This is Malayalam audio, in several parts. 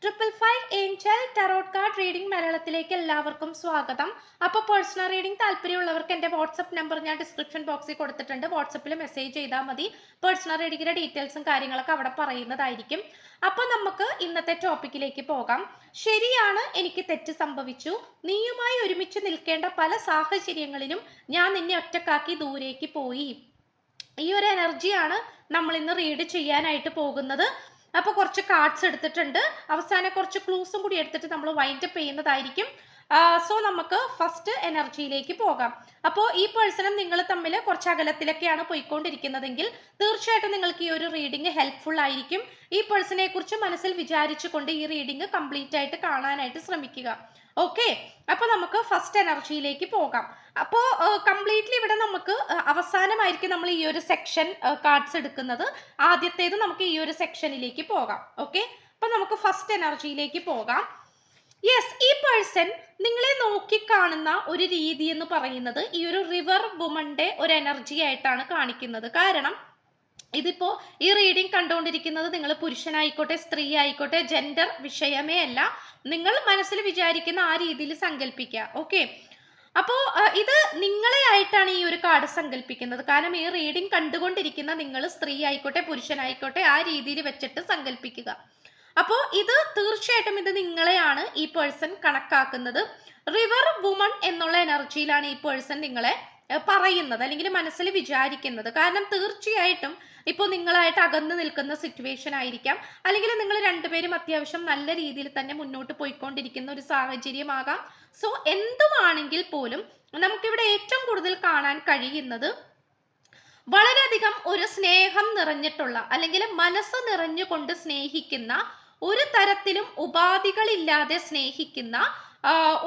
555 ഏഞ്ചൽ ടാരോട്ട് കാർഡ് റീഡിംഗ് മലയാളത്തിലേക്ക് എല്ലാവർക്കും സ്വാഗതം. അപ്പോൾ പേഴ്സണൽ റീഡിംഗ് താല്പര്യമുള്ളവർക്ക് എൻ്റെ വാട്സപ്പ് നമ്പർ ഞാൻ ഡിസ്ക്രിപ്ഷൻ ബോക്സിൽ കൊടുത്തിട്ടുണ്ട്. വാട്സപ്പിൽ മെസ്സേജ് ചെയ്താൽ മതി. പേഴ്സണൽ റീഡിങ്ങിൻ്റെ ഡീറ്റെയിൽസും കാര്യങ്ങളൊക്കെ അവിടെ പറയുന്നതായിരിക്കും. അപ്പോൾ നമുക്ക് ഇന്നത്തെ ടോപ്പിക്കിലേക്ക് പോകാം. ശരിയാണ്, എനിക്ക് തെറ്റ് സംഭവിച്ചു. നീയുമായി ഒരുമിച്ച് നിൽക്കേണ്ട പല സാഹചര്യങ്ങളിലും ഞാൻ നിന്നെ ഒറ്റക്കാക്കി ദൂരേക്ക് പോയി. ഈ ഒരു എനർജിയാണ് നമ്മൾ ഇന്ന് റീഡ് ചെയ്യാനായിട്ട് പോകുന്നത്. അപ്പോൾ കുറച്ച് കാർഡ്സ് എടുത്തിട്ടുണ്ട്. അവസാനം കുറച്ച് ക്ലൂസും കൂടി എടുത്തിട്ട് നമ്മൾ വൈൻഡപ്പ് ചെയ്യുന്നതായിരിക്കും. സോ നമുക്ക് ഫസ്റ്റ് എനർജിയിലേക്ക് പോകാം. അപ്പോൾ ഈ പേഴ്സണും നിങ്ങൾ തമ്മിൽ കുറച്ച് അകലത്തിലൊക്കെയാണ് പോയിക്കൊണ്ടിരിക്കുന്നതെങ്കിൽ തീർച്ചയായിട്ടും നിങ്ങൾക്ക് ഈ ഒരു റീഡിംഗ് ഹെൽപ്ഫുൾ ആയിരിക്കും. ഈ പേഴ്സണെ കുറിച്ച് മനസ്സിൽ വിചാരിച്ചുകൊണ്ട് ഈ റീഡിംഗ് കംപ്ലീറ്റ് ആയിട്ട് കാണാനായിട്ട് ശ്രമിക്കുക. ഓക്കെ, അപ്പൊ നമുക്ക് ഫസ്റ്റ് എനർജിയിലേക്ക് പോകാം. അപ്പോൾ കംപ്ലീറ്റ്ലി ഇവിടെ നമുക്ക് അവസാനമായിരിക്കും നമ്മൾ ഈ ഒരു സെക്ഷൻ കാർഡ്സ് എടുക്കുന്നത്. ആദ്യത്തേത് നമുക്ക് ഈ ഒരു സെക്ഷനിലേക്ക് പോകാം. ഓക്കെ, അപ്പൊ നമുക്ക് ഫസ്റ്റ് എനർജിയിലേക്ക് പോകാം. യെസ്, ഈ പേഴ്സൺ നിങ്ങളെ നോക്കിക്കാണുന്ന ഒരു രീതി എന്ന് പറയുന്നത് ഈ ഒരു റിവർ വുമന്റെ ഒരു എനർജി ആയിട്ടാണ് കാണിക്കുന്നത്. കാരണം ഇതിപ്പോ ഈ റീഡിംഗ് കണ്ടുകൊണ്ടിരിക്കുന്നത് നിങ്ങൾ പുരുഷനായിക്കോട്ടെ സ്ത്രീ ആയിക്കോട്ടെ ജെൻഡർ വിഷയമേ അല്ല. നിങ്ങൾ മനസ്സിൽ വിചാരിക്കുന്ന ആ രീതിയിൽ സങ്കല്പിക്കുക. ഓക്കെ, അപ്പോൾ ഇത് നിങ്ങളെ ആയിട്ടാണ് ഈ ഒരു കാർഡ് സങ്കല്പിക്കുന്നത്. കാരണം ഈ റീഡിംഗ് കണ്ടുകൊണ്ടിരിക്കുന്ന നിങ്ങൾ സ്ത്രീ ആയിക്കോട്ടെ പുരുഷനായിക്കോട്ടെ ആ രീതിയിൽ വെച്ചിട്ട് സങ്കല്പിക്കുക. അപ്പോൾ ഇത് തീർച്ചയായിട്ടും ഇത് നിങ്ങളെയാണ് ഈ പേഴ്സൺ കണക്കാക്കുന്നത്. റിവർ വുമൺ എന്നുള്ള എനർജിയിലാണ് ഈ പേഴ്സൺ നിങ്ങളെ പറയുന്നത് അല്ലെങ്കിൽ മനസ്സിൽ വിചാരിക്കുന്നത്. കാരണം തീർച്ചയായിട്ടും ഇപ്പോൾ നിങ്ങളായിട്ട് അകന്നു നിൽക്കുന്ന സിറ്റുവേഷൻ ആയിരിക്കാം, അല്ലെങ്കിൽ നിങ്ങൾ രണ്ടുപേരും അത്യാവശ്യം നല്ല രീതിയിൽ തന്നെ മുന്നോട്ട് പോയിക്കൊണ്ടിരിക്കുന്ന ഒരു സാഹചര്യമാകാം. സോ എന്തുമാണെങ്കിൽ പോലും നമുക്കിവിടെ ഏറ്റവും കൂടുതൽ കാണാൻ കഴിയുന്നത് വളരെയധികം ഒരു സ്നേഹം നിറഞ്ഞിട്ടുള്ള അല്ലെങ്കിൽ മനസ്സ് നിറഞ്ഞുകൊണ്ട് സ്നേഹിക്കുന്ന, ഒരു തരത്തിലും ഉപാധികളില്ലാതെ സ്നേഹിക്കുന്ന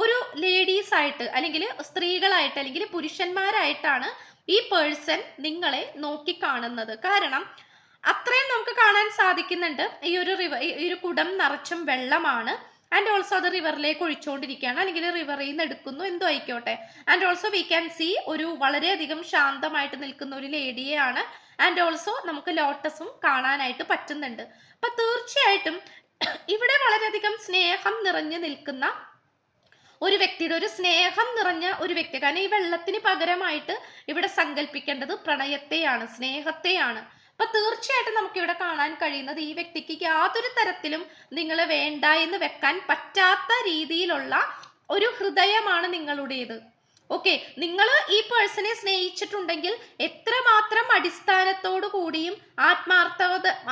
ഒരു ലേഡീസ് ആയിട്ട് അല്ലെങ്കിൽ സ്ത്രീകളായിട്ട് അല്ലെങ്കിൽ പുരുഷന്മാരായിട്ടാണ് ഈ പേഴ്സൺ നിങ്ങളെ നോക്കി കാണുന്നത്. കാരണം അത്രയും നമുക്ക് കാണാൻ സാധിക്കുന്നുണ്ട്. ഈ ഒരു കുടം നിറച്ചും വെള്ളമാണ്. ആൻഡ് ഓൾസോ അത് റിവറിലേക്ക് ഒഴിച്ചുകൊണ്ടിരിക്കുകയാണ്, അല്ലെങ്കിൽ റിവറിൽ നിന്ന് എടുക്കുന്നു, എന്തോ ആയിക്കോട്ടെ. And also we can see ഒരു വളരെയധികം ശാന്തമായിട്ട് നിൽക്കുന്ന ഒരു ലേഡിയെയാണ്. ആൻഡ് ഓൾസോ നമുക്ക് ലോട്ടസും കാണാനായിട്ട് പറ്റുന്നുണ്ട്. അപ്പൊ തീർച്ചയായിട്ടും ഇവിടെ വളരെയധികം സ്നേഹം നിറഞ്ഞു നിൽക്കുന്ന ഒരു വ്യക്തിയുടെ, ഒരു സ്നേഹം നിറഞ്ഞ ഒരു വ്യക്തി. കാരണം ഈ വെള്ളത്തിന് പകരമായിട്ട് ഇവിടെ സങ്കല്പിക്കേണ്ടത് പ്രണയത്തെയാണ്, സ്നേഹത്തെയാണ്. അപ്പൊ തീർച്ചയായിട്ടും നമുക്ക് ഇവിടെ കാണാൻ കഴിയുന്നത് ഈ വ്യക്തിക്ക് യാതൊരു തരത്തിലും നിങ്ങളെ വേണ്ട എന്ന് വെക്കാൻ പറ്റാത്ത രീതിയിലുള്ള ഒരു ഹൃദയമാണ് നിങ്ങളുടേത്. ഓക്കെ, നിങ്ങൾ ഈ പേഴ്സണെ സ്നേഹിച്ചിട്ടുണ്ടെങ്കിൽ എത്രമാത്രം അടിസ്ഥാനത്തോടു കൂടിയും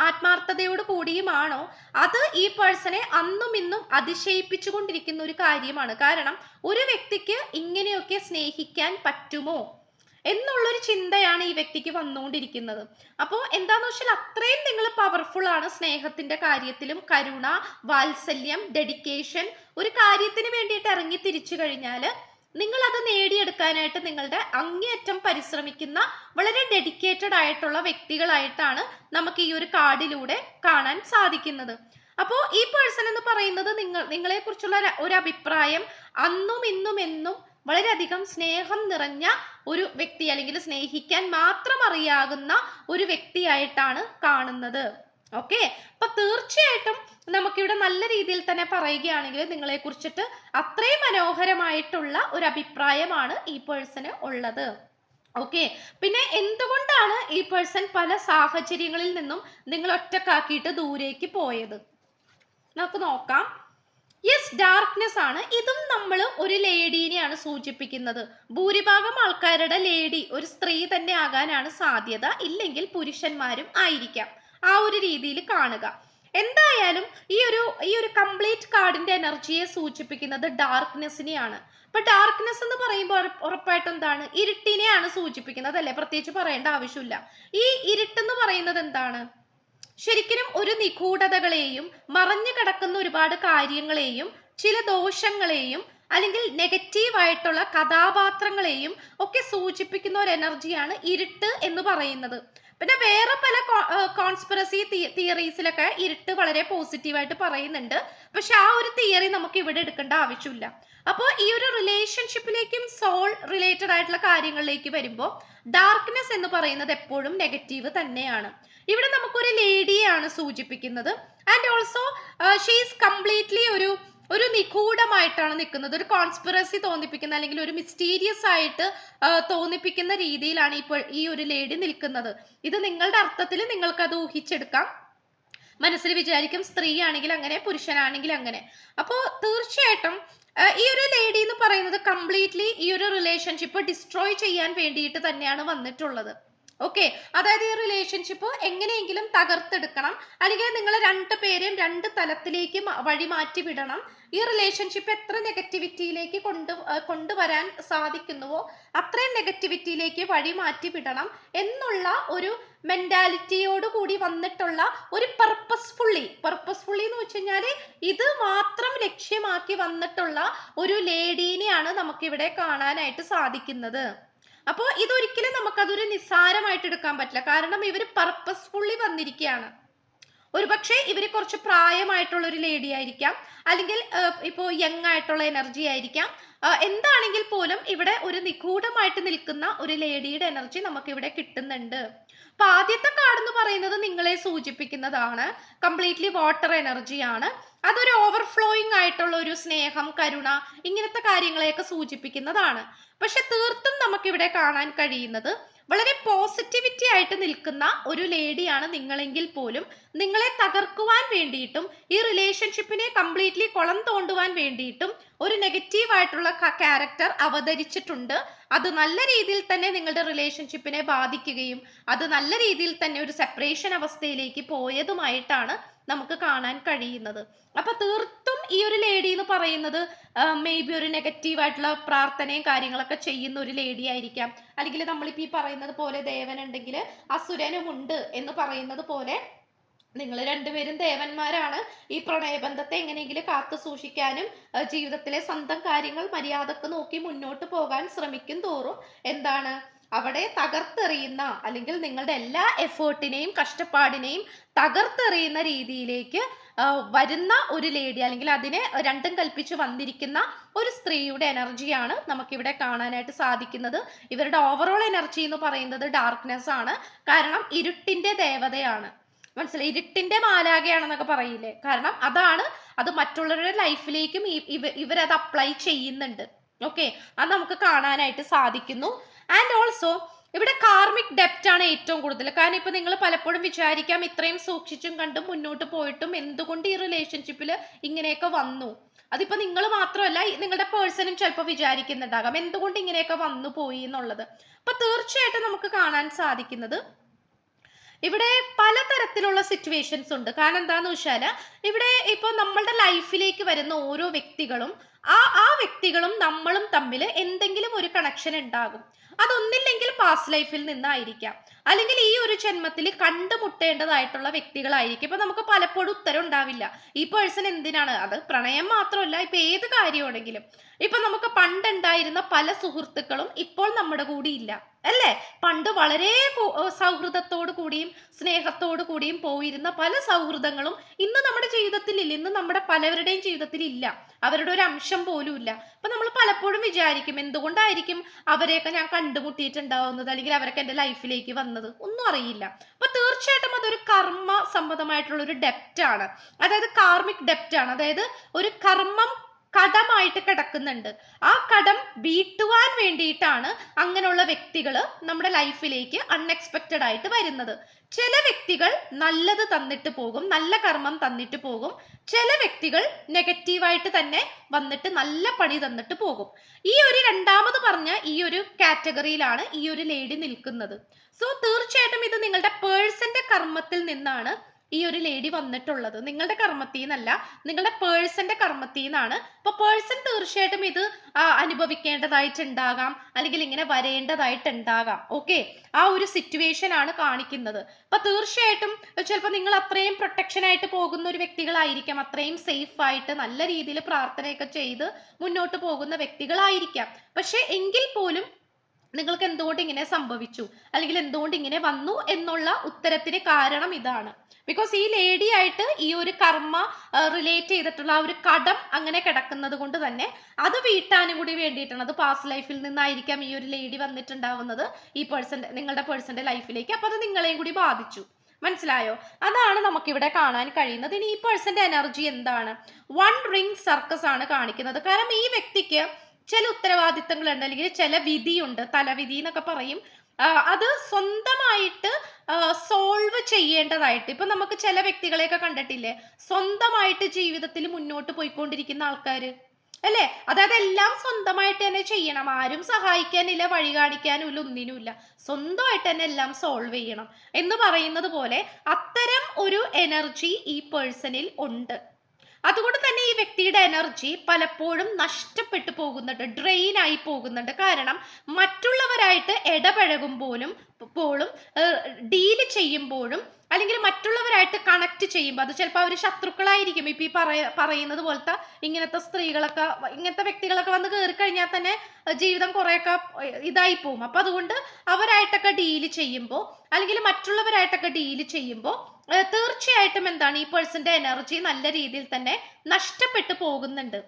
ആത്മാർത്ഥതയോട് കൂടിയുമാണോ അത് ഈ പേഴ്സണെ അന്നും ഇന്നും അതിശയിപ്പിച്ചു കൊണ്ടിരിക്കുന്ന ഒരു കാര്യമാണ്. കാരണം ഒരു വ്യക്തിക്ക് ഇങ്ങനെയൊക്കെ സ്നേഹിക്കാൻ പറ്റുമോ എന്നുള്ളൊരു ചിന്തയാണ് ഈ വ്യക്തിക്ക് വന്നുകൊണ്ടിരിക്കുന്നത്. അപ്പോൾ എന്താന്ന് വെച്ചാൽ അത്രയും നിങ്ങൾ പവർഫുൾ ആണ് സ്നേഹത്തിന്റെ കാര്യത്തിലും. കരുണ, വാത്സല്യം, ഡെഡിക്കേഷൻ, ഒരു കാര്യത്തിന് വേണ്ടിയിട്ട് ഇറങ്ങി തിരിച്ചു കഴിഞ്ഞാൽ നിങ്ങൾ അത് നേടിയെടുക്കാനായിട്ട് നിങ്ങളുടെ അങ്ങേയറ്റം പരിശ്രമിക്കുന്ന വളരെ ഡെഡിക്കേറ്റഡ് ആയിട്ടുള്ള വ്യക്തികളായിട്ടാണ് നമുക്ക് ഈ ഒരു കാർഡിലൂടെ കാണാൻ സാധിക്കുന്നത്. അപ്പോൾ ഈ പേഴ്സൺ എന്ന് പറയുന്നത് നിങ്ങളെ കുറിച്ചുള്ള ഒരു അഭിപ്രായം അന്നും ഇന്നും എന്നും വളരെയധികം സ്നേഹം നിറഞ്ഞ ഒരു വ്യക്തി, അല്ലെങ്കിൽ സ്നേഹിക്കാൻ മാത്രം അറിയാവുന്ന ഒരു വ്യക്തിയായിട്ടാണ് കാണുന്നത്. ഓക്കെ, അപ്പൊ തീർച്ചയായിട്ടും നമുക്കിവിടെ നല്ല രീതിയിൽ തന്നെ പറയുകയാണെങ്കിൽ നിങ്ങളെ കുറിച്ചിട്ട് അത്രയും മനോഹരമായിട്ടുള്ള ഒരു അഭിപ്രായമാണ് ഈ പേഴ്സണ് ഉള്ളത്. ഓക്കെ, പിന്നെ എന്തുകൊണ്ടാണ് ഈ പേഴ്സൺ പല സാഹചര്യങ്ങളിൽ നിന്നും നിങ്ങൾ ഒറ്റക്കാക്കിയിട്ട് ദൂരേക്ക് പോയത് നമുക്ക് നോക്കാം. യെസ്, ഡാർക്ക്നെസ് ആണ്. ഇതും നമ്മൾ ഒരു ലേഡീനെയാണ് സൂചിപ്പിക്കുന്നത്. ഭൂരിഭാഗം ആൾക്കാരുടെ ലേഡി ഒരു സ്ത്രീ തന്നെ ആകാനാണ് സാധ്യത, ഇല്ലെങ്കിൽ പുരുഷന്മാരും ആയിരിക്കാം. ആ ഒരു രീതിയിൽ കാണുക. എന്തായാലും ഈ ഒരു കംപ്ലീറ്റ് കാർഡിന്റെ എനർജിയെ സൂചിപ്പിക്കുന്നത് ഡാർക്ക്നെസ്സിനെയാണ്. അപ്പൊ ഡാർക്ക്നെസ് എന്ന് പറയുമ്പോൾ ഉറപ്പായിട്ടും എന്താണ്, ഇരുട്ടിനെയാണ് സൂചിപ്പിക്കുന്നത് അല്ലെ, പ്രത്യേകിച്ച് പറയേണ്ട ആവശ്യമില്ല. ഈ ഇരുട്ടെന്ന് പറയുന്നത് എന്താണ്, ശരിക്കും ഒരു നിഗൂഢതകളെയും മറഞ്ഞു കിടക്കുന്ന ഒരുപാട് കാര്യങ്ങളെയും ചില ദോഷങ്ങളെയും അല്ലെങ്കിൽ നെഗറ്റീവായിട്ടുള്ള കഥാപാത്രങ്ങളെയും ഒക്കെ സൂചിപ്പിക്കുന്ന ഒരു എനർജിയാണ് ഇരുട്ട് എന്ന് പറയുന്നത്. പിന്നെ വേറെ പല കോൺസ്പിറസി തിയറീസിലൊക്കെ ഇരുട്ട് വളരെ പോസിറ്റീവായിട്ട് പറയുന്നുണ്ട്. പക്ഷെ ആ ഒരു തിയറി നമുക്ക് ഇവിടെ എടുക്കേണ്ട ആവശ്യമില്ല. അപ്പോൾ ഈ ഒരു റിലേഷൻഷിപ്പിലേക്കും സോൾ റിലേറ്റഡ് ആയിട്ടുള്ള കാര്യങ്ങളിലേക്ക് വരുമ്പോൾ ഡാർക്ക്നെസ് എന്ന് പറയുന്നത് എപ്പോഴും നെഗറ്റീവ് തന്നെയാണ്. ഇവിടെ നമുക്കൊരു ലേഡിയെയാണ് സൂചിപ്പിക്കുന്നത്. ആൻഡ് ഓൾസോ ഷീസ് കംപ്ലീറ്റ്ലി ഒരു നിഗൂഢമായിട്ടാണ് നിൽക്കുന്നത്. ഒരു കോൺസ്പിറസി തോന്നിപ്പിക്കുന്ന അല്ലെങ്കിൽ ഒരു മിസ്റ്റീരിയസ് ആയിട്ട് തോന്നിപ്പിക്കുന്ന രീതിയിലാണ് ഇപ്പോൾ ഈ ഒരു ലേഡി നിൽക്കുന്നത്. ഇത് നിങ്ങളുടെ അർത്ഥത്തിൽ നിങ്ങൾക്ക് അത് ഊഹിച്ചെടുക്കാം. മനസ്സിൽ വിചാരിക്കും സ്ത്രീ ആണെങ്കിൽ അങ്ങനെ, പുരുഷനാണെങ്കിൽ അങ്ങനെ. അപ്പോൾ തീർച്ചയായിട്ടും ഈ ഒരു ലേഡി എന്ന് പറയുന്നത് കംപ്ലീറ്റ്ലി ഈ ഒരു റിലേഷൻഷിപ്പ് ഡിസ്ട്രോയ് ചെയ്യാൻ വേണ്ടിയിട്ട് തന്നെയാണ് വന്നിട്ടുള്ളത്. ഓക്കെ, അതായത് ഈ റിലേഷൻഷിപ്പ് എങ്ങനെയെങ്കിലും തകർത്തെടുക്കണം, അല്ലെങ്കിൽ നിങ്ങൾ രണ്ടുപേരെയും രണ്ട് തലത്തിലേക്ക് വഴി മാറ്റി വിടണം. ഈ റിലേഷൻഷിപ്പ് എത്ര നെഗറ്റിവിറ്റിയിലേക്ക് കൊണ്ടുവരാൻ സാധിക്കുന്നുവോ അത്രയും നെഗറ്റിവിറ്റിയിലേക്ക് വഴി മാറ്റി വിടണം എന്നുള്ള ഒരു മെന്റാലിറ്റിയോട് കൂടി വന്നിട്ടുള്ള ഒരു പർപ്പസ്ഫുള്ളി എന്ന് വെച്ച് കഴിഞ്ഞാല് ഇത് മാത്രം ലക്ഷ്യമാക്കി വന്നിട്ടുള്ള ഒരു ലേഡീനെയാണ് നമുക്കിവിടെ കാണാനായിട്ട് സാധിക്കുന്നത്. അപ്പോൾ ഇതൊരിക്കലും നമുക്കതൊരു നിസ്സാരമായിട്ട് എടുക്കാൻ പറ്റില്ല. കാരണം ഇവർ പർപ്പസ്ഫുള്ളി വന്നിരിക്കുകയാണ്. ഒരുപക്ഷെ ഇവര് കുറച്ച് പ്രായമായിട്ടുള്ള ഒരു ലേഡി ആയിരിക്കാം, അല്ലെങ്കിൽ ഇപ്പോൾ യങ് ആയിട്ടുള്ള എനർജി ആയിരിക്കാം. എന്താണെങ്കിൽ പോലും ഇവിടെ ഒരു നിഗൂഢമായിട്ട് നിൽക്കുന്ന ഒരു ലേഡിയുടെ എനർജി നമുക്ക് ഇവിടെ കിട്ടുന്നുണ്ട്. അപ്പൊ ആദ്യത്തെ കാർഡ് എന്ന് പറയുന്നത് നിങ്ങളെ സൂചിപ്പിക്കുന്നതാണ്, കംപ്ലീറ്റ്ലി വാട്ടർ എനർജിയാണ്. അതൊരു ഓവർഫ്ലോയിങ് ആയിട്ടുള്ള ഒരു സ്നേഹം, കരുണ, ഇങ്ങനത്തെ കാര്യങ്ങളെയൊക്കെ സൂചിപ്പിക്കുന്നതാണ്. പക്ഷെ തീർത്തും നമുക്കിവിടെ കാണാൻ കഴിയുന്നത് വളരെ പോസിറ്റിവിറ്റി ആയിട്ട് നിൽക്കുന്ന ഒരു ലേഡിയാണ് നിങ്ങളെങ്കിൽ പോലും നിങ്ങളെ തകർക്കുവാൻ വേണ്ടിയിട്ടും ഈ റിലേഷൻഷിപ്പിനെ കംപ്ലീറ്റ്ലി കുളം തോണ്ടുവാൻ വേണ്ടിയിട്ടും ഒരു നെഗറ്റീവ് ആയിട്ടുള്ള ക്യാരക്ടർ അവതരിച്ചിട്ടുണ്ട്. അത് നല്ല രീതിയിൽ തന്നെ നിങ്ങളുടെ റിലേഷൻഷിപ്പിനെ ബാധിക്കുകയും അത് നല്ല രീതിയിൽ തന്നെ ഒരു സെപ്പറേഷൻ അവസ്ഥയിലേക്ക് പോയതുമായിട്ടാണ് നമുക്ക് കാണാൻ കഴിയുന്നത്. അപ്പൊ തീർത്തും ഈ ഒരു ലേഡി എന്ന് പറയുന്നത് മേ ബി ഒരു നെഗറ്റീവ് ആയിട്ടുള്ള പ്രാർത്ഥനയും കാര്യങ്ങളൊക്കെ ചെയ്യുന്ന ഒരു ലേഡി ആയിരിക്കാം. അല്ലെങ്കിൽ നമ്മളിപ്പോ ഈ പറയുന്നത് പോലെ ദേവനുണ്ടെങ്കിൽ അസുരനുമുണ്ട് എന്ന് പറയുന്നത് പോലെ നിങ്ങൾ രണ്ടുപേരും ദേവന്മാരാണ്. ഈ പ്രണയബന്ധത്തെ എങ്ങനെയെങ്കിലും കാത്തു സൂക്ഷിക്കാനും ജീവിതത്തിലെ സ്വന്തം കാര്യങ്ങൾ മര്യാദക്ക് നോക്കി മുന്നോട്ട് പോകാൻ ശ്രമിക്കും തോറും എന്താണ് അവിടെ തകർത്തെറിയുന്ന അല്ലെങ്കിൽ നിങ്ങളുടെ എല്ലാ എഫേർട്ടിനെയും കഷ്ടപ്പാടിനെയും തകർത്തെറിയുന്ന രീതിയിലേക്ക് വരുന്ന ഒരു ലേഡി, അല്ലെങ്കിൽ അതിനെ രണ്ടും കൽപ്പിച്ച് വന്നിരിക്കുന്ന ഒരു സ്ത്രീയുടെ എനർജിയാണ് നമുക്കിവിടെ കാണാനായിട്ട് സാധിക്കുന്നത്. ഇവരുടെ ഓവറോൾ എനർജി എന്ന് പറയുന്നത് ഡാർക്ക്നെസ് ആണ്. കാരണം ഇരുട്ടിന്റെ ദേവതയാണ്, മനസ്സിലായി, ഇരുട്ടിന്റെ മാലാകയാണെന്നൊക്കെ പറയില്ലേ. കാരണം അത് മറ്റുള്ളവരുടെ ലൈഫിലേക്കും ഇവരത് അപ്ലൈ ചെയ്യുന്നുണ്ട്. ഓക്കെ, അത് നമുക്ക് കാണാനായിട്ട് സാധിക്കുന്നു. ആൻഡ് ഓൾസോ ഇവിടെ കാർമിക് ഡെപ്റ്റ് ആണ് ഏറ്റവും കൂടുതൽ. കാരണം ഇപ്പൊ നിങ്ങൾ പലപ്പോഴും വിചാരിക്കാം ഇത്രയും സൂക്ഷിച്ചും കണ്ടും മുന്നോട്ട് പോയിട്ടും എന്തുകൊണ്ട് ഈ റിലേഷൻഷിപ്പിൽ ഇങ്ങനെയൊക്കെ വന്നു. അതിപ്പോ നിങ്ങൾ മാത്രമല്ല, നിങ്ങളുടെ പേഴ്സണും ചിലപ്പോൾ വിചാരിക്കുന്നുണ്ടാകാം എന്തുകൊണ്ട് ഇങ്ങനെയൊക്കെ വന്നു പോയി എന്നുള്ളത്. അപ്പൊ തീർച്ചയായിട്ടും നമുക്ക് കാണാൻ സാധിക്കുന്നത് ഇവിടെ പലതരത്തിലുള്ള സിറ്റുവേഷൻസ് ഉണ്ട്. കാരണം എന്താന്ന് വെച്ചാല് ഇവിടെ ഇപ്പൊ നമ്മളുടെ ലൈഫിലേക്ക് വരുന്ന ഓരോ വ്യക്തികളും ആ വ്യക്തികളും നമ്മളും തമ്മിൽ എന്തെങ്കിലും ഒരു കണക്ഷൻ ഉണ്ടാകും. അതൊന്നില്ലെങ്കിൽ പാസ്റ്റ് ലൈഫിൽ നിന്നായിരിക്കാം, അല്ലെങ്കിൽ ഈ ഒരു ജന്മത്തിൽ കണ്ടുമുട്ടേണ്ടതായിട്ടുള്ള വ്യക്തികളായിരിക്കും. ഇപ്പൊ നമുക്ക് പലപ്പോഴും ഉത്തരം ഉണ്ടാവില്ല ഈ പേഴ്സൺ എന്തിനാണ്. അത് പ്രണയം മാത്രമല്ല, ഇപ്പൊ ഏത് കാര്യമാണെങ്കിലും. ഇപ്പൊ നമുക്ക് പണ്ടുണ്ടായിരുന്ന പല സുഹൃത്തുക്കളും ഇപ്പോൾ നമ്മുടെ കൂടി ഇല്ല, അല്ലേ? പണ്ട് വളരെ സൗഹൃദത്തോടു കൂടിയും സ്നേഹത്തോടു കൂടിയും പോയിരുന്ന പല സൗഹൃദങ്ങളും ഇന്ന് നമ്മുടെ ജീവിതത്തിൽ ഇല്ല. ഇന്ന് നമ്മുടെ പലവരുടെയും ജീവിതത്തിൽ ഇല്ല, അവരുടെ ഒരു അംശം പോലും ഇല്ല. അപ്പൊ നമ്മൾ പലപ്പോഴും വിചാരിക്കും എന്തുകൊണ്ടായിരിക്കും അവരെയൊക്കെ ഞാൻ കണ്ടുമുട്ടിയിട്ടുണ്ടാവുന്നത്, അല്ലെങ്കിൽ അവരൊക്കെ എൻ്റെ ലൈഫിലേക്ക് വന്നത്, ഒന്നും അറിയില്ല. അപ്പൊ തീർച്ചയായിട്ടും അതൊരു കർമ്മ സംബന്ധമായിട്ടുള്ള ഒരു ഡെപ്റ്റ് ആണ്, അതായത് കാർമിക് ഡെപ്റ്റ് ആണ്. അതായത് ഒരു കർമ്മം കടമായിട്ട് കിടക്കുന്നുണ്ട്. ആ കടം വീട്ടുവാൻ വേണ്ടിയിട്ടാണ് അങ്ങനെയുള്ള വ്യക്തികൾ നമ്മുടെ ലൈഫിലേക്ക് അൺഎക്സ്പെക്റ്റഡ് ആയിട്ട് വരുന്നത്. ചില വ്യക്തികൾ നല്ലത് തന്നിട്ട് പോകും, നല്ല കർമ്മം തന്നിട്ട് പോകും. ചില വ്യക്തികൾ നെഗറ്റീവായിട്ട് തന്നെ വന്നിട്ട് നല്ല പണി തന്നിട്ട് പോകും. ഈ ഒരു രണ്ടാമത് പറഞ്ഞ ഈ ഒരു കാറ്റഗറിയിലാണ് ഈ ഒരു ലേഡി നിൽക്കുന്നത്. സോ തീർച്ചയായിട്ടും ഇത് നിങ്ങളുടെ പേഴ്സന്റെ കർമ്മത്തിൽ നിന്നാണ് ഈ ഒരു ലേഡി വന്നിട്ടുള്ളത്. നിങ്ങളുടെ കർമ്മത്തിൽ നിന്നല്ല, നിങ്ങളുടെ പേഴ്സന്റെ കർമ്മത്തിൽ നിന്നാണ്. അപ്പൊ പേഴ്സൺ തീർച്ചയായിട്ടും ഇത് അനുഭവിക്കേണ്ടതായിട്ടുണ്ടാകാം, അല്ലെങ്കിൽ ഇങ്ങനെ വരേണ്ടതായിട്ടുണ്ടാകാം. ഓക്കെ, ആ ഒരു സിറ്റുവേഷൻ ആണ് കാണിക്കുന്നത്. അപ്പൊ തീർച്ചയായിട്ടും ചിലപ്പോൾ നിങ്ങൾ അത്രയും പ്രൊട്ടക്ഷൻ ആയിട്ട് പോകുന്ന ഒരു വ്യക്തികളായിരിക്കാം, അത്രയും സേഫ് ആയിട്ട് നല്ല രീതിയിൽ പ്രാർത്ഥനയൊക്കെ ചെയ്ത് മുന്നോട്ട് പോകുന്ന വ്യക്തികളായിരിക്കാം. പക്ഷെ എങ്കിൽ പോലും നിങ്ങൾക്ക് എന്തുകൊണ്ട് ഇങ്ങനെ സംഭവിച്ചു, അല്ലെങ്കിൽ എന്തുകൊണ്ട് ഇങ്ങനെ വന്നു എന്നുള്ള ഉത്തരത്തിന് കാരണം ഇതാണ്. ബിക്കോസ് ഈ ലേഡി ആയിട്ട് ഈ ഒരു കർമ്മ റിലേറ്റ് ചെയ്തിട്ടുള്ള ആ ഒരു കടം അങ്ങനെ കിടക്കുന്നത് കൊണ്ട് തന്നെ അത് വീട്ടാനും കൂടി വേണ്ടിയിട്ടാണ്. അത് പാസ്റ്റ് ലൈഫിൽ നിന്നായിരിക്കാം ഈ ഒരു ലേഡി വന്നിട്ടുണ്ടാവുന്നത് ഈ നിങ്ങളുടെ പേഴ്സന്റെ ലൈഫിലേക്ക്. അപ്പൊ അത് നിങ്ങളെയും കൂടി ബാധിച്ചു. മനസ്സിലായോ? അതാണ് നമുക്കിവിടെ കാണാൻ കഴിയുന്നത്. ഇനി ഈ പേഴ്സന്റെ എനർജി എന്താണ്? വൺ റിംഗ് സർക്കസ് ആണ് കാണിക്കുന്നത്. കാരണം ഈ വ്യക്തിക്ക് ചില ഉത്തരവാദിത്തങ്ങളുണ്ട്, അല്ലെങ്കിൽ ചില വിധിയുണ്ട്, തലവിധി എന്നൊക്കെ പറയും. അത് സ്വന്തമായിട്ട് സോൾവ് ചെയ്യേണ്ടതായിട്ട്, ഇപ്പൊ നമുക്ക് ചില വ്യക്തികളെയൊക്കെ കണ്ടിട്ടില്ലേ, സ്വന്തമായിട്ട് ജീവിതത്തിൽ മുന്നോട്ട് പോയിക്കൊണ്ടിരിക്കുന്ന ആൾക്കാര് അല്ലേ? അതായത് എല്ലാം സ്വന്തമായിട്ട് തന്നെ ചെയ്യണം, ആരും സഹായിക്കാനില്ല, വഴി കാണിക്കാനുമില്ല, ഒന്നിനുമില്ല, സ്വന്തമായിട്ട് തന്നെ എല്ലാം സോൾവ് ചെയ്യണം എന്ന് പറയുന്നത് പോലെ അത്തരം ഒരു എനർജി ഈ പേഴ്സണിൽ ഉണ്ട്. അതുകൊണ്ട് തന്നെ ഈ വ്യക്തിയുടെ എനർജി പലപ്പോഴും നഷ്ടപ്പെട്ടു പോകുന്നുണ്ട്, ഡ്രെയിൻ ആയി പോകുന്നുണ്ട്. കാരണം മറ്റുള്ളവരായിട്ട് ഇടപഴകുമ്പോഴും ഡീല് ചെയ്യുമ്പോഴും അല്ലെങ്കിൽ മറ്റുള്ളവരായിട്ട് കണക്ട് ചെയ്യുമ്പോൾ, അത് ചിലപ്പോൾ അവർ ശത്രുക്കളായിരിക്കും. ഇപ്പൊ ഈ പറയുന്നത് പോലത്തെ ഇങ്ങനത്തെ സ്ത്രീകളൊക്കെ, ഇങ്ങനത്തെ വ്യക്തികളൊക്കെ വന്ന് കയറി കഴിഞ്ഞാൽ തന്നെ ജീവിതം കുറെയൊക്കെ ഇതായി പോകും. അപ്പൊ അതുകൊണ്ട് അവരായിട്ടൊക്കെ ഡീല് ചെയ്യുമ്പോൾ, അല്ലെങ്കിൽ മറ്റുള്ളവരായിട്ടൊക്കെ ഡീല് ചെയ്യുമ്പോൾ തീർച്ചയായിട്ടും എന്താണ്, ഈ പേഴ്സന്റെ എനർജി നല്ല രീതിയിൽ തന്നെ നഷ്ടപ്പെട്ടു പോകുന്നുണ്ട്.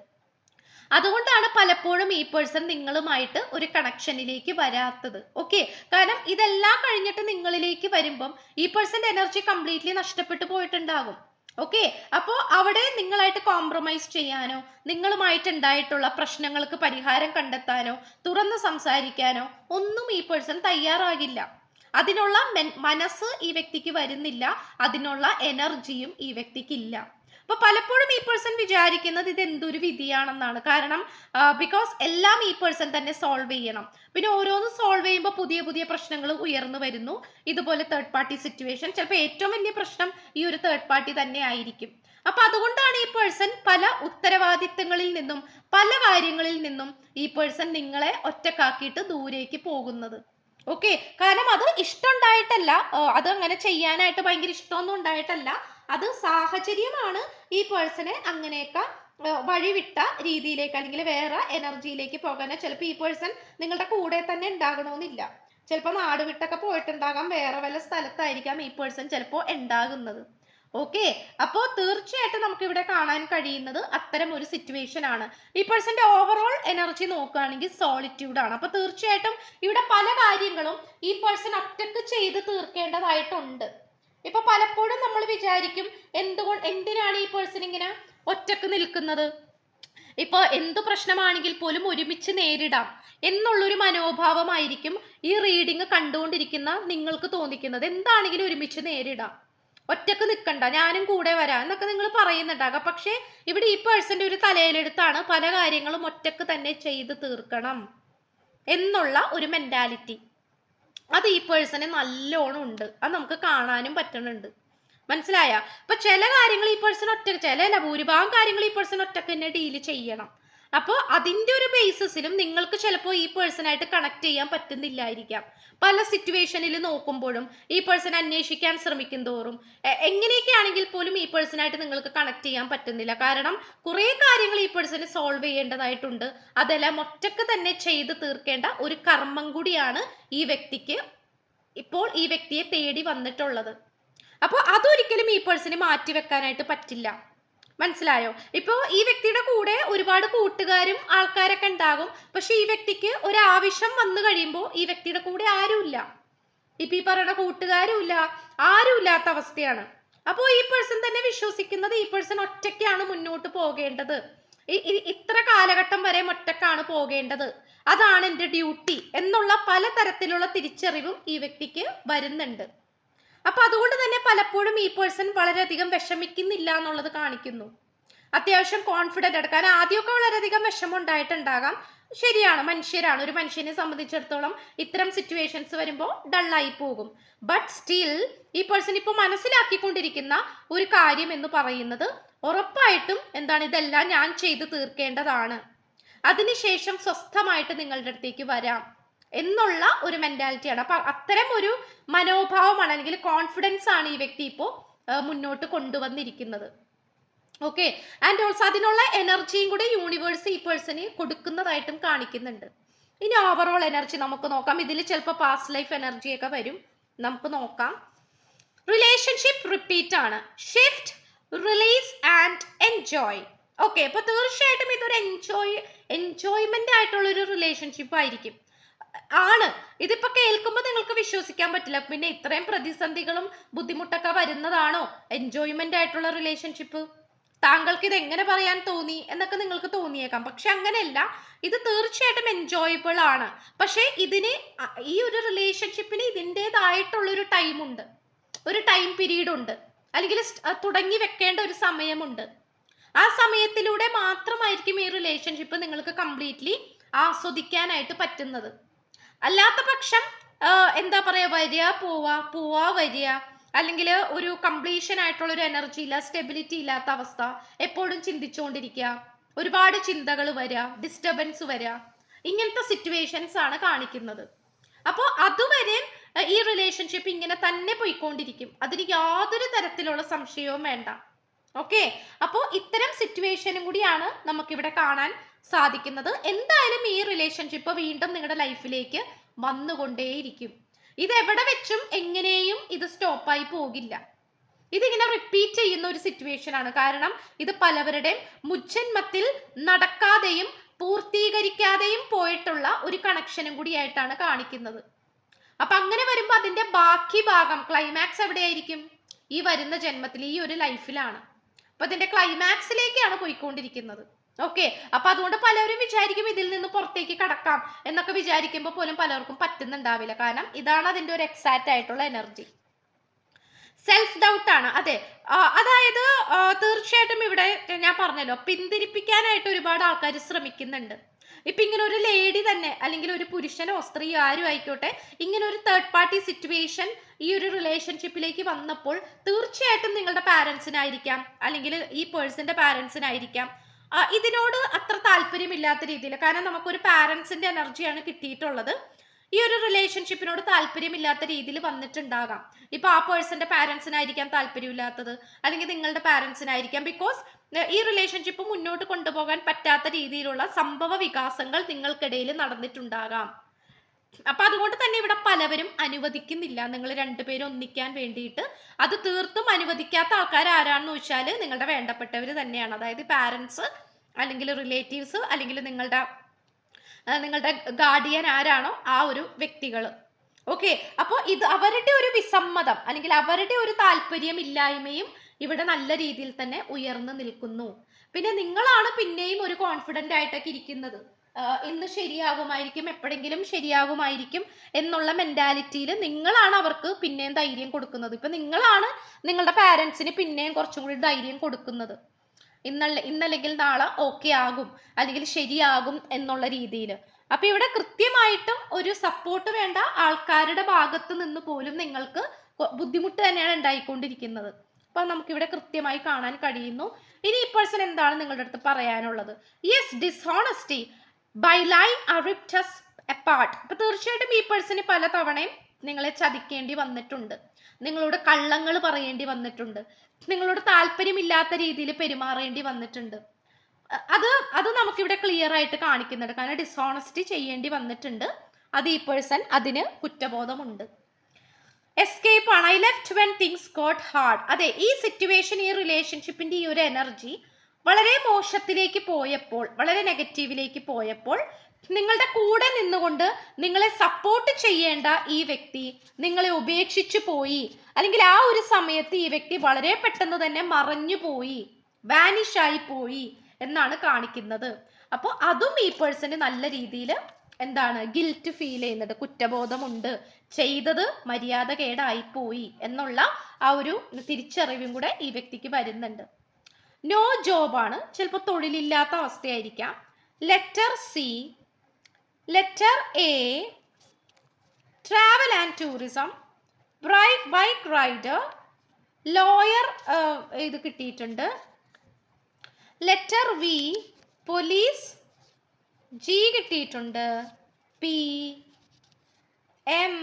അതുകൊണ്ടാണ് പലപ്പോഴും ഈ പേഴ്സൺ നിങ്ങളുമായിട്ട് ഒരു കണക്ഷനിലേക്ക് വരാത്തത്. ഓക്കെ, കാരണം ഇതെല്ലാം കഴിഞ്ഞിട്ട് നിങ്ങളിലേക്ക് വരുമ്പം ഈ പേഴ്സന്റെ എനർജി കംപ്ലീറ്റ്ലി നഷ്ടപ്പെട്ടു പോയിട്ടുണ്ടാകും. ഓക്കെ, അപ്പോൾ അവിടെ നിങ്ങളായിട്ട് കോംപ്രമൈസ് ചെയ്യാനോ, നിങ്ങളുമായിട്ട് ഉണ്ടായിട്ടുള്ള പ്രശ്നങ്ങൾക്ക് പരിഹാരം കണ്ടെത്താനോ, തുറന്ന് സംസാരിക്കാനോ ഒന്നും ഈ പേഴ്സൺ തയ്യാറാകില്ല. അതിനുള്ള മനസ്സ് ഈ വ്യക്തിക്ക് വരുന്നില്ല, അതിനുള്ള എനർജിയും ഈ വ്യക്തിക്ക് ഇല്ല. അപ്പൊ പലപ്പോഴും ഈ പേഴ്സൺ വിചാരിക്കുന്നത് ഇത് എന്തൊരു വിധിയാണെന്നാണ്. കാരണം ബിക്കോസ് എല്ലാം ഈ പേഴ്സൺ തന്നെ സോൾവ് ചെയ്യണം. പിന്നെ ഓരോന്ന് സോൾവ് ചെയ്യുമ്പോൾ പുതിയ പുതിയ പ്രശ്നങ്ങൾ ഉയർന്നു വരുന്നു. ഇതുപോലെ തേർഡ് പാർട്ടി സിറ്റുവേഷൻ, ചിലപ്പോൾ ഏറ്റവും വലിയ പ്രശ്നം ഈ ഒരു തേർഡ് പാർട്ടി തന്നെ ആയിരിക്കും. അപ്പൊ അതുകൊണ്ടാണ് ഈ പേഴ്സൺ പല ഉത്തരവാദിത്തങ്ങളിൽ നിന്നും പല കാര്യങ്ങളിൽ നിന്നും ഈ പേഴ്സൺ നിങ്ങളെ ഒറ്റക്കാക്കിയിട്ട് ദൂരേക്ക് പോകുന്നത്. ഓക്കെ, കാരണം അത് ഇഷ്ടമുണ്ടായിട്ടല്ല, അത് അങ്ങനെ ചെയ്യാനായിട്ട് ഭയങ്കര ഇഷ്ടമൊന്നും ഉണ്ടായിട്ടല്ല, അത് സാഹചര്യമാണ് ഈ പേഴ്സണെ അങ്ങനെയൊക്കെ വഴിവിട്ട രീതിയിലേക്ക് അല്ലെങ്കിൽ വേറെ എനർജിയിലേക്ക് പോകാൻ. ചിലപ്പോൾ ഈ പേഴ്സൺ നിങ്ങളുടെ കൂടെ തന്നെ ഉണ്ടാകണമെന്നില്ല, ചിലപ്പോൾ നാട് വിട്ടൊക്കെ പോയിട്ടുണ്ടാകാം, വേറെ വല്ല സ്ഥലത്തായിരിക്കാം ഈ പേഴ്സൺ ചിലപ്പോൾ ഉണ്ടാകുന്നത്. ഓക്കെ, അപ്പോൾ തീർച്ചയായിട്ടും നമുക്ക് ഇവിടെ കാണാൻ കഴിയുന്നത് അത്തരം ഒരു സിറ്റുവേഷൻ ആണ്. ഈ പേഴ്സന്റെ ഓവറോൾ എനർജി നോക്കുകയാണെങ്കിൽ സോളിറ്റ്യൂഡ് ആണ്. അപ്പൊ തീർച്ചയായിട്ടും ഇവിടെ പല കാര്യങ്ങളും ഈ പേഴ്സൺ ഒറ്റക്ക് ചെയ്ത് തീർക്കേണ്ടതായിട്ടുണ്ട്. ഇപ്പൊ പലപ്പോഴും നമ്മൾ വിചാരിക്കും എന്തിനാണ് ഈ പേഴ്സൺ ഇങ്ങനെ ഒറ്റക്ക് നിൽക്കുന്നത്, ഇപ്പൊ എന്ത് പ്രശ്നമാണെങ്കിൽ പോലും ഒരുമിച്ച് നേരിടാം എന്നുള്ളൊരു മനോഭാവമായിരിക്കും ഈ റീഡിങ് കണ്ടുകൊണ്ടിരിക്കുന്ന നിങ്ങൾക്ക് തോന്നിക്കുന്നത്. എന്താണെങ്കിലും ഒരുമിച്ച് നേരിടാം, ഒറ്റക്ക് നിൽക്കണ്ട, ഞാനും കൂടെ വരാം എന്നൊക്കെ നിങ്ങൾ പറയുന്നുണ്ടാകാം. പക്ഷെ ഇവിടെ ഈ പേഴ്സന്റെ ഒരു തലയിലെടുത്താണ് പല കാര്യങ്ങളും ഒറ്റക്ക് തന്നെ ചെയ്ത് തീർക്കണം എന്നുള്ള ഒരു മെന്റാലിറ്റി. അത് ഈ പേഴ്സണ് നല്ലോണം ഉണ്ട്, അത് നമുക്ക് കാണാനും പറ്റുന്നുണ്ട്. മനസ്സിലായ? അപ്പൊ ചില കാര്യങ്ങൾ ഈ പേഴ്സൺ ഒറ്റക്ക്, ഭൂരിഭാഗം കാര്യങ്ങൾ ഈ പേഴ്സൺ ഒറ്റക്ക് തന്നെ ഡീല് ചെയ്യണം. അപ്പോൾ അതിൻ്റെ ഒരു ബേസിസിലും നിങ്ങൾക്ക് ചിലപ്പോൾ ഈ പേഴ്സണായിട്ട് കണക്ട് ചെയ്യാൻ പറ്റുന്നില്ലായിരിക്കാം. പല സിറ്റുവേഷനിൽ നോക്കുമ്പോഴും ഈ പേഴ്സൺ അന്വേഷിക്കാൻ ശ്രമിക്കും തോറും എങ്ങനെയൊക്കെ ആണെങ്കിൽ പോലും ഈ പേഴ്സണായിട്ട് നിങ്ങൾക്ക് കണക്ട് ചെയ്യാൻ പറ്റുന്നില്ല. കാരണം കുറേ കാര്യങ്ങൾ ഈ പേഴ്സണ് സോൾവ് ചെയ്യേണ്ടതായിട്ടുണ്ട്. അതെല്ലാം ഒറ്റക്ക് തന്നെ ചെയ്ത് തീർക്കേണ്ട ഒരു കർമ്മം കൂടിയാണ് ഈ വ്യക്തിക്ക് ഇപ്പോൾ ഈ വ്യക്തിയെ തേടി വന്നിട്ടുള്ളത്. അപ്പോൾ അതൊരിക്കലും ഈ പേഴ്സണ് മാറ്റി വെക്കാനായിട്ട് പറ്റില്ല. മനസ്സിലായോ? ഇപ്പോ ഈ വ്യക്തിയുടെ കൂടെ ഒരുപാട് കൂട്ടുകാരും ആൾക്കാരൊക്കെ ഉണ്ടാകും. പക്ഷെ ഈ വ്യക്തിക്ക് ഒരാവശ്യം വന്നു കഴിയുമ്പോൾ ഈ വ്യക്തിയുടെ കൂടെ ആരുമില്ല. ഇപ്പൊ ഈ പറയുന്ന കൂട്ടുകാരും ഇല്ല, ആരും ഇല്ലാത്ത അവസ്ഥയാണ്. അപ്പോൾ ഈ പേഴ്സൺ തന്നെ വിശ്വസിക്കുന്നത് ഈ പേഴ്സൺ ഒറ്റയ്ക്കാണ് മുന്നോട്ട് പോകേണ്ടത്, ഇത്ര കാലഘട്ടം വരെ ഒറ്റക്കാണ് പോകേണ്ടത്, അതാണ് എൻ്റെ ഡ്യൂട്ടി എന്നുള്ള പലതരത്തിലുള്ള തിരിച്ചറിവും ഈ വ്യക്തിക്ക് വരുന്നുണ്ട്. അപ്പൊ അതുകൊണ്ട് തന്നെ പലപ്പോഴും ഈ പേഴ്സൺ വളരെയധികം വിഷമിക്കുന്നില്ല എന്നുള്ളത് കാണിക്കുന്നു. അത്യാവശ്യം കോൺഫിഡന്റ് എടുക്കാൻ ആദ്യമൊക്കെ വളരെയധികം വിഷമം ഉണ്ടായിട്ടുണ്ടാകാം. ശരിയാണ്, മനുഷ്യരാണ്. ഒരു മനുഷ്യനെ സംബന്ധിച്ചിടത്തോളം ഇത്തരം സിറ്റുവേഷൻസ് വരുമ്പോൾ ഡള്ളായി പോകും. ബട്ട് സ്റ്റിൽ ഈ പേഴ്സൺ ഇപ്പോൾ മനസ്സിലാക്കിക്കൊണ്ടിരിക്കുന്ന ഒരു കാര്യം എന്ന് പറയുന്നത് ഉറപ്പായിട്ടും എന്താണ്, ഇതെല്ലാം ഞാൻ ചെയ്ത് തീർക്കേണ്ടതാണ്, അതിനുശേഷം സ്വസ്ഥമായിട്ട് നിങ്ങളുടെ അടുത്തേക്ക് വരാം എന്നുള്ള ഒരു മെന്റാലിറ്റിയാണ്. അപ്പൊ അത്തരം ഒരു മനോഭാവമാണ് അല്ലെങ്കിൽ കോൺഫിഡൻസ് ആണ് ഈ വ്യക്തി ഇപ്പോൾ മുന്നോട്ട് കൊണ്ടുവന്നിരിക്കുന്നത്. ഓക്കെ, ആൻഡ് ഓൾസോ അതിനുള്ള എനർജിയും കൂടി യൂണിവേഴ്സ് ഈ പേഴ്സണ് കൊടുക്കുന്നതായിട്ടും കാണിക്കുന്നുണ്ട്. ഇനി ഓവറോൾ എനർജി നമുക്ക് നോക്കാം. ഇതിൽ ചിലപ്പോൾ പാസ്റ്റ് ലൈഫ് എനർജി ഒക്കെ വരും, നമുക്ക് നോക്കാം. റിലേഷൻഷിപ്പ് റിപ്പീറ്റ് ആണ്. Shift, release and enjoy. Okay, അപ്പൊ തീർച്ചയായിട്ടും ഇതൊരു എൻജോയ്മെന്റ് ആയിട്ടുള്ള ഒരു റിലേഷൻഷിപ്പ് ആയിരിക്കും. ആണ്. ഇതിപ്പോ കേൾക്കുമ്പോൾ നിങ്ങൾക്ക് വിശ്വസിക്കാൻ പറ്റില്ല. പിന്നെ ഇത്രയും പ്രതിസന്ധികളും ബുദ്ധിമുട്ടൊക്കെ വരുന്നതാണോ എൻജോയ്മെന്റ് ആയിട്ടുള്ള റിലേഷൻഷിപ്പ്? താങ്കൾക്ക് ഇത് എങ്ങനെ പറയാൻ തോന്നി എന്നൊക്കെ നിങ്ങൾക്ക് തോന്നിയേക്കാം. പക്ഷെ അങ്ങനെയല്ല, ഇത് തീർച്ചയായിട്ടും എൻജോയബിൾ ആണ്. പക്ഷെ ഇതിന് ഈ ഒരു റിലേഷൻഷിപ്പിന് ഇതിൻ്റെതായിട്ടുള്ളൊരു ടൈമുണ്ട്, ഒരു ടൈം പീരീഡ് ഉണ്ട്, അല്ലെങ്കിൽ തുടങ്ങി വെക്കേണ്ട ഒരു സമയമുണ്ട്. ആ സമയത്തിലൂടെ മാത്രമായിരിക്കും ഈ റിലേഷൻഷിപ്പ് നിങ്ങൾക്ക് കംപ്ലീറ്റ്ലി ആസ്വദിക്കാനായിട്ട് പറ്റുന്നത്. അല്ലാത്ത പക്ഷം എന്താ പറയാ, വരിക പോവാ, പോവാ വരിക, അല്ലെങ്കിൽ ഒരു കംപ്ലീഷൻ ആയിട്ടുള്ള ഒരു എനർജി ഇല്ല, സ്റ്റെബിലിറ്റി ഇല്ലാത്ത അവസ്ഥ, എപ്പോഴും ചിന്തിച്ചുകൊണ്ടിരിക്കുക, ഒരുപാട് ചിന്തകൾ വരിക, ഡിസ്റ്റർബൻസ് വരിക, ഇങ്ങനത്തെ സിറ്റുവേഷൻസ് ആണ് കാണിക്കുന്നത്. അപ്പോൾ അതുവരെ ഈ റിലേഷൻഷിപ്പ് ഇങ്ങനെ തന്നെ പോയിക്കൊണ്ടിരിക്കും, അതിന് യാതൊരു തരത്തിലുള്ള സംശയവും വേണ്ട. ഓക്കെ, അപ്പോൾ ഇത്തരം സിറ്റുവേഷനും കൂടിയാണ് നമുക്കിവിടെ കാണാൻ സാധിക്കുന്നത്. എന്തായാലും ഈ റിലേഷൻഷിപ്പ് വീണ്ടും നിങ്ങളുടെ ലൈഫിലേക്ക് വന്നുകൊണ്ടേയിരിക്കും. ഇത് എവിടെ വെച്ചും എങ്ങനെയും ഇത് സ്റ്റോപ്പായി പോകില്ല. ഇതിങ്ങനെ റിപ്പീറ്റ് ചെയ്യുന്ന ഒരു സിറ്റുവേഷൻ ആണ്. കാരണം ഇത് പലവരുടെയും മുജ്ജന്മത്തിൽ നടക്കാതെയും പൂർത്തീകരിക്കാതെയും പോയിട്ടുള്ള ഒരു കണക്ഷനും കൂടിയായിട്ടാണ് കാണിക്കുന്നത്. അപ്പൊ അങ്ങനെ വരുമ്പോൾ അതിന്റെ ബാക്കി ഭാഗം, ക്ലൈമാക്സ് എവിടെയായിരിക്കും? ഈ വരുന്ന ജന്മത്തിൽ, ഈ ഒരു ലൈഫിലാണ്. അപ്പൊ ഇതിന്റെ ക്ലൈമാക്സിലേക്കാണ് പോയിക്കൊണ്ടിരിക്കുന്നത്. ഓക്കെ, അപ്പൊ അതുകൊണ്ട് പലരും വിചാരിക്കും ഇതിൽ നിന്ന് പുറത്തേക്ക് കടക്കാം എന്നൊക്കെ വിചാരിക്കുമ്പോൾ പോലും പലർക്കും പറ്റുന്നുണ്ടാവില്ല. കാരണം ഇതാണ് അതിന്റെ ഒരു എക്സാക്റ്റ് ആയിട്ടുള്ള എനർജി. സെൽഫ് ഡൗട്ട് ആണ്. അതെ, അതായത് തീർച്ചയായിട്ടും ഇവിടെ ഞാൻ പറഞ്ഞല്ലോ, പിന്തിരിപ്പിക്കാനായിട്ട് ഒരുപാട് ആൾക്കാർ ശ്രമിക്കുന്നുണ്ട്. ഇപ്പൊ ഇങ്ങനെ ഒരു ലേഡി തന്നെ, അല്ലെങ്കിൽ ഒരു പുരുഷനോ സ്ത്രീയോ ആരും ആയിക്കോട്ടെ, ഇങ്ങനെ ഒരു തേർഡ് പാർട്ടി സിറ്റുവേഷൻ ഈ ഒരു റിലേഷൻഷിപ്പിലേക്ക് വന്നപ്പോൾ തീർച്ചയായിട്ടും നിങ്ങളുടെ പാരൻസിനായിരിക്കാം, അല്ലെങ്കിൽ ഈ പേഴ്സന്റെ പാരൻസിനായിരിക്കാം ഇതിനോട് അത്ര താല്പര്യമില്ലാത്ത രീതിയിൽ. കാരണം നമുക്കൊരു പാരൻസിന്റെ എനർജിയാണ് കിട്ടിയിട്ടുള്ളത്. ഈ ഒരു റിലേഷൻഷിപ്പിനോട് താല്പര്യമില്ലാത്ത രീതിയിൽ വന്നിട്ടുണ്ടാകാം. ഇപ്പൊ ആ പേഴ്സന്റെ പാരൻസിനായിരിക്കാം താല്പര്യമില്ലാത്തത്, അല്ലെങ്കിൽ നിങ്ങളുടെ പാരൻസിനായിരിക്കാം. ബിക്കോസ് ഈ റിലേഷൻഷിപ്പ് മുന്നോട്ട് കൊണ്ടുപോകാൻ പറ്റാത്ത രീതിയിലുള്ള സംഭവ വികാസങ്ങൾ നിങ്ങൾക്കിടയിൽ നടന്നിട്ടുണ്ടാകാം. അപ്പൊ അതുകൊണ്ട് തന്നെ ഇവിടെ പലവരും അനുവദിക്കുന്നില്ല നിങ്ങൾ രണ്ടുപേരും ഒന്നിക്കാൻ വേണ്ടിയിട്ട്. അത് തീർത്തും അനുവദിക്കാത്ത ആൾക്കാർ ആരാണെന്ന് വെച്ചാൽ നിങ്ങളുടെ വേണ്ടപ്പെട്ടവർ തന്നെയാണ്. അതായത് പാരൻസ്, അല്ലെങ്കിൽ റിലേറ്റീവ്സ്, അല്ലെങ്കിൽ നിങ്ങളുടെ ഗാർഡിയൻ ആരാണോ ആ ഒരു വ്യക്തികൾ. ഓക്കെ, അപ്പോൾ ഇത് അവരുടെ ഒരു വിസമ്മതം, അല്ലെങ്കിൽ അവരുടെ ഒരു താല്പര്യമില്ലായ്മയും ഇവിടെ നല്ല രീതിയിൽ തന്നെ ഉയർന്നു നിൽക്കുന്നു. പിന്നെ നിങ്ങളാണ് പിന്നെയും ഒരു കോൺഫിഡന്റ് ആയിട്ടൊക്കെ ഇരിക്കുന്നത്. ഇന്ന് ശരിയാകുമായിരിക്കും, എപ്പോഴെങ്കിലും ശരിയാകുമായിരിക്കും എന്നുള്ള മെന്റാലിറ്റിയിൽ നിങ്ങളാണ് അവർക്ക് പിന്നെയും ധൈര്യം കൊടുക്കുന്നത്. ഇപ്പൊ നിങ്ങളാണ് നിങ്ങളുടെ പാരൻസിന് പിന്നെയും കുറച്ചും കൂടി ധൈര്യം കൊടുക്കുന്നത്. ഇന്നല്ലെങ്കിൽ നാളെ ഓക്കെ ആകും, അല്ലെങ്കിൽ ശരിയാകും എന്നുള്ള രീതിയിൽ. അപ്പൊ ഇവിടെ കൃത്യമായിട്ടും ഒരു സപ്പോർട്ട് വേണ്ട ആൾക്കാരുടെ ഭാഗത്ത് നിന്ന് പോലും നിങ്ങൾക്ക് ബുദ്ധിമുട്ട് തന്നെയാണ് ഉണ്ടായിക്കൊണ്ടിരിക്കുന്നത്. അപ്പൊ നമുക്കിവിടെ കൃത്യമായി കാണാൻ കഴിയുന്നു. ഇനി ഈ പേഴ്സൺ എന്താണ് നിങ്ങളുടെ അടുത്ത് പറയാനുള്ളത്? Yes, dishonesty by lying are ripped us apart. അപ്പൊ തീർച്ചയായിട്ടും ഈ പേഴ്സണ് പല തവണയും നിങ്ങളെ ചതിക്കേണ്ടി വന്നിട്ടുണ്ട്, നിങ്ങളോട് കള്ളങ്ങൾ പറയേണ്ടി വന്നിട്ടുണ്ട്, നിങ്ങളോട് താല്പര്യമില്ലാത്ത രീതിയിൽ പെരുമാറേണ്ടി വന്നിട്ടുണ്ട്. അത് നമുക്കിവിടെ ക്ലിയർ ആയിട്ട് കാണിക്കുന്നുണ്ട്. കാരണം ഡിസ്ഹോണസ്റ്റി ചെയ്യേണ്ടി വന്നിട്ടുണ്ട്. അത് ഈ പേഴ്സൺ അതിന് കുറ്റബോധമുണ്ട്. എസ്കേപ്പ് ആണ്. I left when things got hard. അതെ, ഈ സിറ്റുവേഷൻ, ഈ റിലേഷൻഷിപ്പിന്റെ ഈ ഒരു എനർജി വളരെ മോശത്തിലേക്ക് പോയപ്പോൾ, വളരെ നെഗറ്റീവിലേക്ക് പോയപ്പോൾ, നിങ്ങളുടെ കൂടെ നിന്നുകൊണ്ട് നിങ്ങളെ സപ്പോർട്ട് ചെയ്യേണ്ട ഈ വ്യക്തി നിങ്ങളെ ഉപേക്ഷിച്ചു പോയി, അല്ലെങ്കിൽ ആ ഒരു സമയത്ത് ഈ വ്യക്തി വളരെ പെട്ടെന്ന് തന്നെ മറഞ്ഞു പോയി, വാനിഷ് ആയി പോയി എന്നാണ് കാണിക്കുന്നത്. അപ്പോൾ അതും ഈ പേഴ്സണ് നല്ല രീതിയിൽ എന്താണ് ഗിൽറ്റ് ഫീൽ ചെയ്യുന്നുണ്ട്, കുറ്റബോധമുണ്ട്, ചെയ്തത് മര്യാദ കേടായി പോയി എന്നുള്ള ആ ഒരു തിരിച്ചറിവും കൂടെ ഈ വ്യക്തിക്ക് വരുന്നുണ്ട്. നോ ജോബാണ്, ചിലപ്പോൾ തൊഴിലില്ലാത്ത അവസ്ഥയായിരിക്കാം. Letter C. Letter A travel and tourism. Bike rider. Lawyer ഇത് കിട്ടിയിട്ടുണ്ട്. Letter V police. ജി കിട്ടിയിട്ടുണ്ട്. P M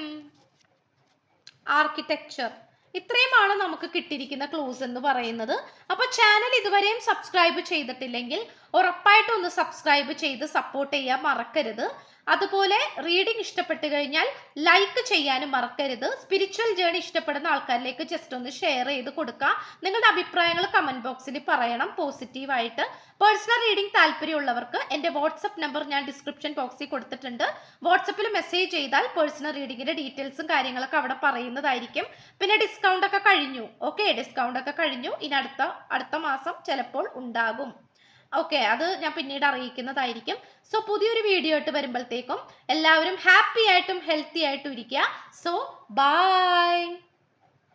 architecture. ഇത്രയുമാണ് നമുക്ക് കിട്ടിയിരിക്കുന്ന ക്ലൂസ് എന്ന് പറയുന്നത്. അപ്പൊ ചാനൽ ഇതുവരെയും സബ്സ്ക്രൈബ് ചെയ്തിട്ടില്ലെങ്കിൽ ഉറപ്പായിട്ടും ഒന്ന് സബ്സ്ക്രൈബ് ചെയ്ത് സപ്പോർട്ട് ചെയ്യാൻ മറക്കരുത്. അതുപോലെ റീഡിംഗ് ഇഷ്ടപ്പെട്ട് കഴിഞ്ഞാൽ ലൈക്ക് ചെയ്യാനും മറക്കരുത്. സ്പിരിച്വൽ ജേണി ഇഷ്ടപ്പെടുന്ന ആൾക്കാരിലേക്ക് ജസ്റ്റ് ഒന്ന് ഷെയർ ചെയ്ത് കൊടുക്കുക. നിങ്ങളുടെ അഭിപ്രായങ്ങൾ കമന്റ് ബോക്സിൽ പറയണം പോസിറ്റീവായിട്ട്. പേഴ്സണൽ റീഡിംഗ് താല്പര്യമുള്ളവർക്ക് എൻ്റെ വാട്സപ്പ് നമ്പർ ഞാൻ ഡിസ്ക്രിപ്ഷൻ ബോക്സിൽ കൊടുത്തിട്ടുണ്ട്. വാട്സപ്പിൽ മെസ്സേജ് ചെയ്താൽ പേഴ്സണൽ റീഡിങ്ങിന്റെ ഡീറ്റെയിൽസും കാര്യങ്ങളൊക്കെ അവിടെ പറയുന്നതായിരിക്കും. പിന്നെ ഡിസ്കൗണ്ട് ഒക്കെ കഴിഞ്ഞു. ഓക്കെ, ഡിസ്കൗണ്ട് ഒക്കെ കഴിഞ്ഞു. ഇനി അടുത്ത മാസം ചിലപ്പോൾ ഉണ്ടാകും. ഓക്കെ, അത് ഞാൻ പിന്നീട് അറിയിക്കുന്നതായിരിക്കും. സോ പുതിയൊരു വീഡിയോ ആയിട്ട് വരുമ്പോഴത്തേക്കും എല്ലാവരും ഹാപ്പി ആയിട്ടും ഹെൽത്തി ആയിട്ടും ഇരിക്കുക. So by.